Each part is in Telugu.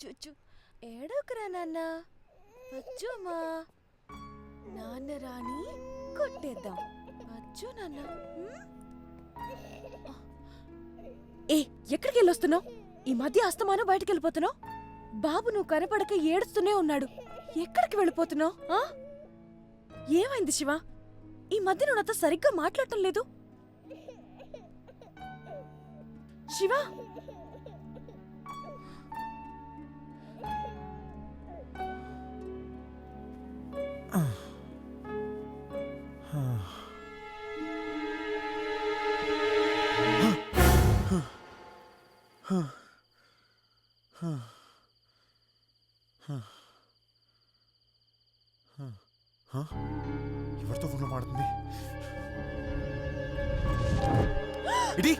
చు ఏడోకరా నాన్న, వచ్చుమా. నాన్న రాని కొట్టేద్దాం. వచ్చు నాన్న. ఏ ఎక్కడికి వెళ్ళొస్తున్నావు? ఈ మధ్య అస్తమానం బయటికి వెళ్ళిపోతున్నావు. బాబు నువ్వు కనపడక ఏడుస్తూనే ఉన్నాడు. ఎక్కడికి వెళ్ళిపోతున్నావు? ఏమైంది శివ? ఈ మధ్య నువ్వు నాతో సరిగ్గా మాట్లాడటం లేదు. శివ, ఎవరితో ఫోన్లో మాడుతుంది? ఇటీ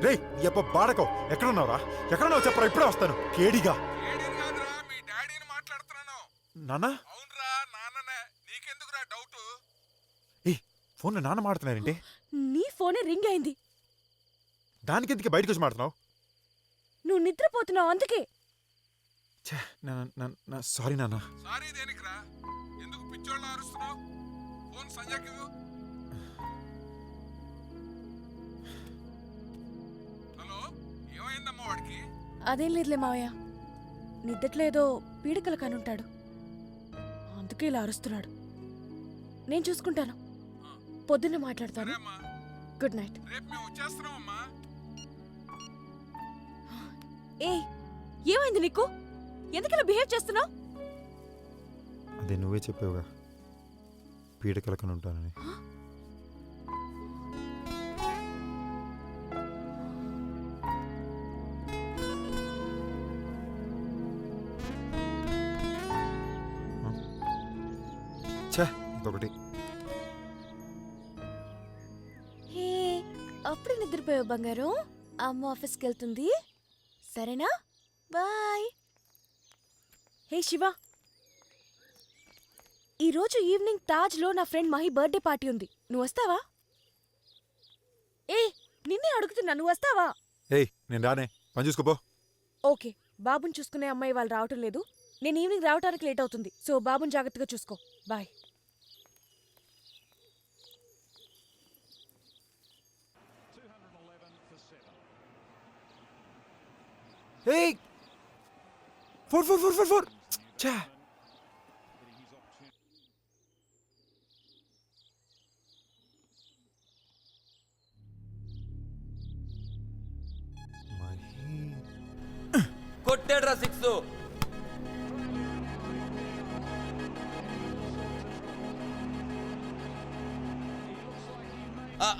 రే ఎప్ప బాడకో. ఎక్కడున్నావురా? ఎక్కడున్నావు చెప్పరా, ఇప్పుడే వస్తాను. కేడిగా మీ డాడీని మాట్లాడుతున్నాను. నాన్న? అవునరా, నాన్ననే. నీకెందుకురా డౌట్? ఏ ఫోన్లో నాన్న మాడుతున్నారంటే? నీ ఫోనే రింగ్ అయింది. దానికి ఎందుకు బయటకు వచ్చి మాడుతున్నావు? నువ్వు నిద్రపోతున్నావు అందుకే. సారీ నాన్న. సారీ దేనికిరా? ఎందుకు పిచ్చోళ్ళ అరుస్తున్నావు? ఫోన్ సంజయ్కి ఇవ్వు. హలో, ఏమైందమ్మా వాడికి? అదేం లేదులే మావయ్య, నిద్దట్లో ఏదో పీడికలు కనుంటాడు, అందుకే ఇలా అరుస్తున్నాడు. నేను చూసుకుంటాను, పొద్దున్న మాట్లాడతాను. సరేమ్మా, గుడ్ నైట్. రేపు మేము వచ్చేస్తున్నామమ్మా. ఏయ్, ఏమైంది నీకు? ఎందుకలా బిహేవ్ చేస్తున్నావు? అదే నువ్వే చెప్పావుగా, పీడకలకని ఉంటానని. ఇదొకటి. హే, అప్పుడే నిద్రపోయావు బంగారం. అమ్మ ఆఫీస్కి వెళ్తుంది, సరేనా? బాయ్. హే శివ, ఈరోజు ఈవినింగ్ తాజ్లో నా ఫ్రెండ్ మహి బర్త్డే పార్టీ ఉంది, నువ్వు వస్తావా? ఏ నిన్నే అడుగుతున్నా, నువ్వు వస్తావా? ఏయ్ నేను రానే, పని చూసుకోపో. ఓకే, బాబుని చూసుకునే అమ్మాయి వాళ్ళు రావటం లేదు. నేను ఈవినింగ్ రావడానికి లేట్ అవుతుంది, సో బాబుని జాగ్రత్తగా చూసుకో. బాయ్. ఏయ్ 4 ఛా. కొట్టాడ్రా 6.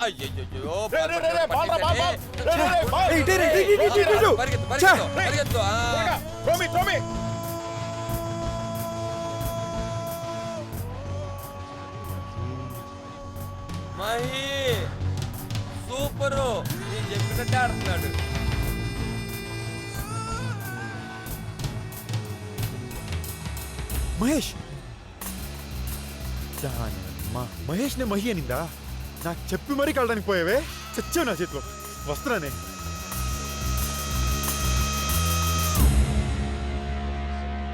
అయ్యో మహి సూపరు, నేను చెప్పినట్టే ఆడుతున్నాడు. మహేష్, మహేష్ నే మహి అనిందా? నాకు చెప్పి మరీ కలడానికి పోయావే, చచ్చావు నా చేతిలో. వస్తున్నానే.